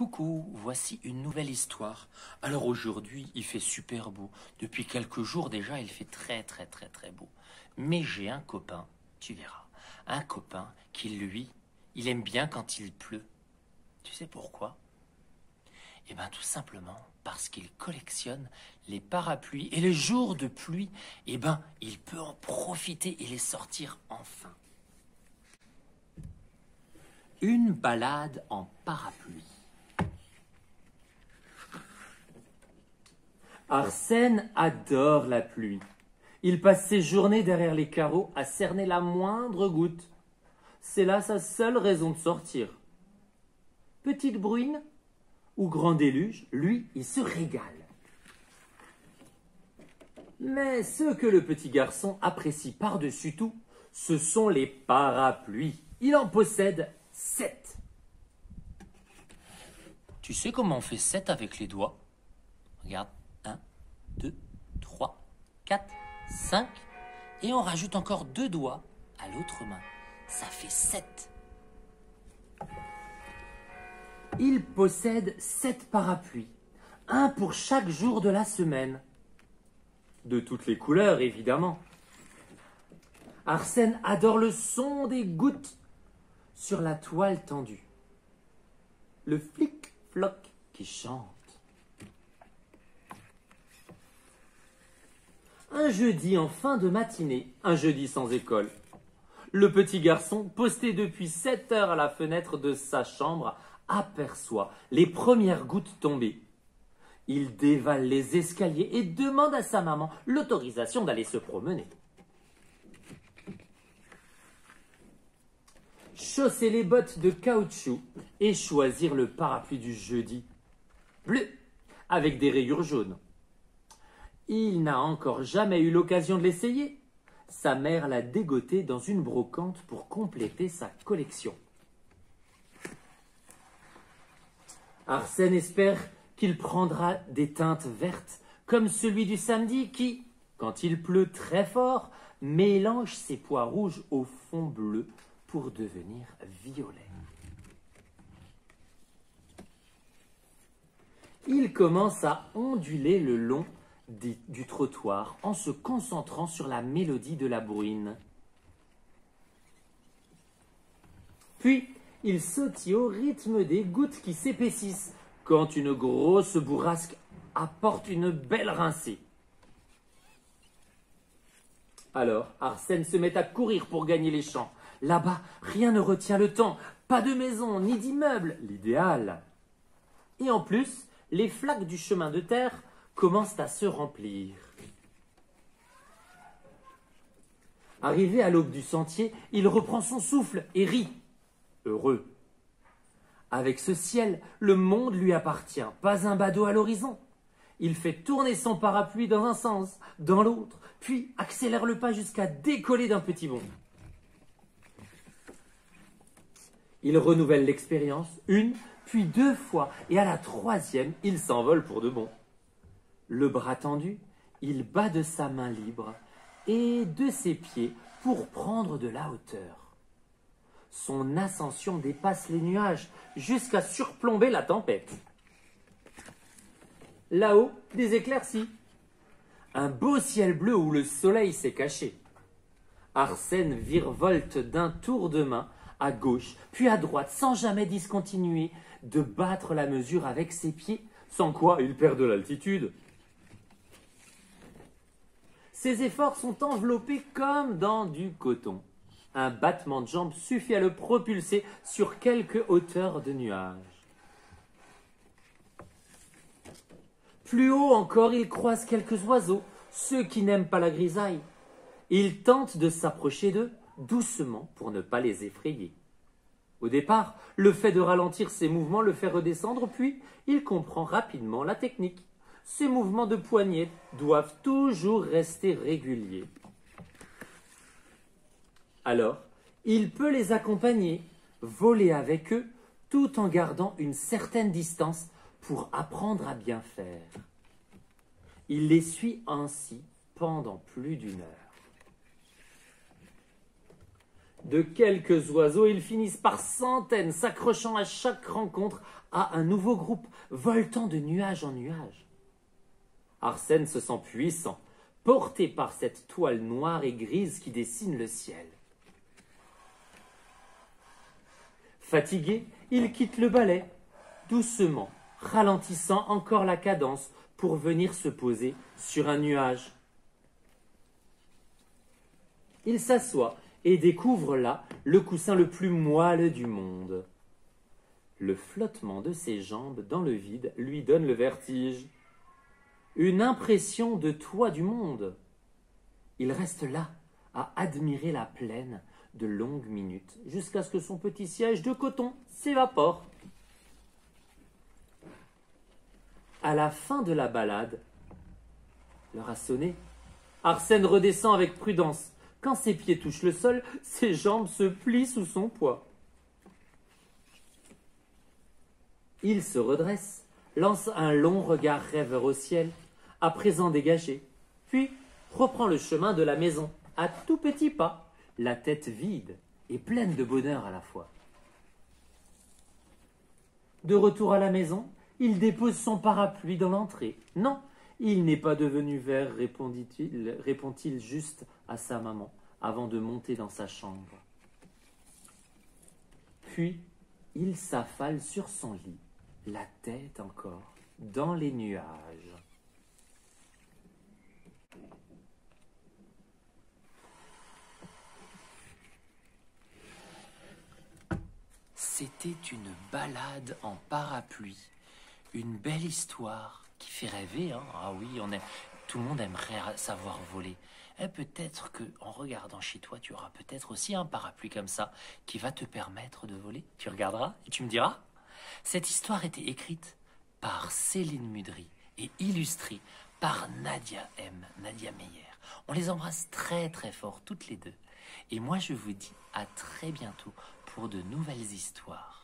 Coucou, voici une nouvelle histoire. Alors aujourd'hui, il fait super beau. Depuis quelques jours déjà, il fait très beau. Mais j'ai un copain, tu verras, un copain qui lui, il aime bien quand il pleut. Tu sais pourquoi? Eh bien tout simplement parce qu'il collectionne les parapluies et les jours de pluie, eh ben il peut en profiter et les sortir enfin. Une balade en parapluie. Arsène adore la pluie. Il passe ses journées derrière les carreaux à cerner la moindre goutte. C'est là sa seule raison de sortir. Petite bruine ou grand déluge, lui, il se régale. Mais ce que le petit garçon apprécie par-dessus tout, ce sont les parapluies. Il en possède 7. Tu sais comment on fait 7 avec les doigts? Regarde, 1, 2, 3, 4, 5. Et on rajoute encore 2 doigts à l'autre main. Ça fait 7. Il possède 7 parapluies, un pour chaque jour de la semaine. De toutes les couleurs, évidemment. Arsène adore le son des gouttes sur la toile tendue. Le flic-floc qui chante. Un jeudi en fin de matinée, un jeudi sans école. Le petit garçon, posté depuis 7 heures à la fenêtre de sa chambre, aperçoit les premières gouttes tomber. Il dévale les escaliers et demande à sa maman l'autorisation d'aller se promener. Chausser les bottes de caoutchouc et choisir le parapluie du jeudi. Bleu, avec des rayures jaunes. Il n'a encore jamais eu l'occasion de l'essayer. Sa mère l'a dégoté dans une brocante pour compléter sa collection. Arsène espère qu'il prendra des teintes vertes, comme celui du samedi qui, quand il pleut très fort, mélange ses pois rouges au fond bleu pour devenir violet. Il commence à onduler le long du trottoir en se concentrant sur la mélodie de la bruine. Puis, il sautille au rythme des gouttes qui s'épaississent quand une grosse bourrasque apporte une belle rincée. Alors, Arsène se met à courir pour gagner les champs. Là-bas, rien ne retient le temps. Pas de maison, ni d'immeuble. L'idéal. Et en plus, les flaques du chemin de terre commencent à se remplir. Arrivé à l'aube du sentier, il reprend son souffle et rit. Heureux. Avec ce ciel, le monde lui appartient, pas un badaud à l'horizon. Il fait tourner son parapluie dans un sens, dans l'autre, puis accélère le pas jusqu'à décoller d'un petit bond. Il renouvelle l'expérience une, puis 2 fois, et à la 3e, il s'envole pour de bon. Le bras tendu, il bat de sa main libre et de ses pieds pour prendre de la hauteur. Son ascension dépasse les nuages jusqu'à surplomber la tempête. Là-haut, des éclaircies. Un beau ciel bleu où le soleil s'est caché. Arsène virevolte d'un tour de main à gauche, puis à droite, sans jamais discontinuer de battre la mesure avec ses pieds, sans quoi il perd de l'altitude. Ses efforts sont enveloppés comme dans du coton. Un battement de jambes suffit à le propulser sur quelque hauteur de nuages. Plus haut encore, il croise quelques oiseaux, ceux qui n'aiment pas la grisaille. Il tente de s'approcher d'eux, doucement, pour ne pas les effrayer. Au départ, le fait de ralentir ses mouvements le fait redescendre, puis il comprend rapidement la technique. Ses mouvements de poignet doivent toujours rester réguliers. Alors, il peut les accompagner, voler avec eux, tout en gardant une certaine distance pour apprendre à bien faire. Il les suit ainsi pendant plus d'1 heure. De quelques oiseaux, ils finissent par centaines, s'accrochant à chaque rencontre à un nouveau groupe, voltant de nuage en nuage. Arsène se sent puissant, porté par cette toile noire et grise qui dessine le ciel. Fatigué, il quitte le balai, doucement, ralentissant encore la cadence pour venir se poser sur un nuage. Il s'assoit et découvre là le coussin le plus moelleux du monde. Le flottement de ses jambes dans le vide lui donne le vertige. Une impression de toit du monde. Il reste là, à admirer la plaine de longues minutes, jusqu'à ce que son petit siège de coton s'évapore. À la fin de la balade, l'heure a sonné. Arsène redescend avec prudence. Quand ses pieds touchent le sol, ses jambes se plient sous son poids. Il se redresse, lance un long regard rêveur au ciel, à présent dégagé, puis reprend le chemin de la maison, à tout petits pas, la tête vide et pleine de bonheur à la fois. De retour à la maison, il dépose son parapluie dans l'entrée. Non, il n'est pas devenu vert, répond-il juste à sa maman, avant de monter dans sa chambre. Puis, il s'affale sur son lit, la tête encore dans les nuages. C'était une balade en parapluie, une belle histoire qui fait rêver, hein. Ah oui, tout le monde aimerait savoir voler. Et peut-être que en regardant chez toi, tu auras peut-être aussi un parapluie comme ça qui va te permettre de voler. Tu regarderas et tu me diras. Cette histoire était écrite par Céline Mudry et illustrée par Nadia Meyer. On les embrasse très très fort toutes les deux. Et moi je vous dis à très bientôt pour de nouvelles histoires.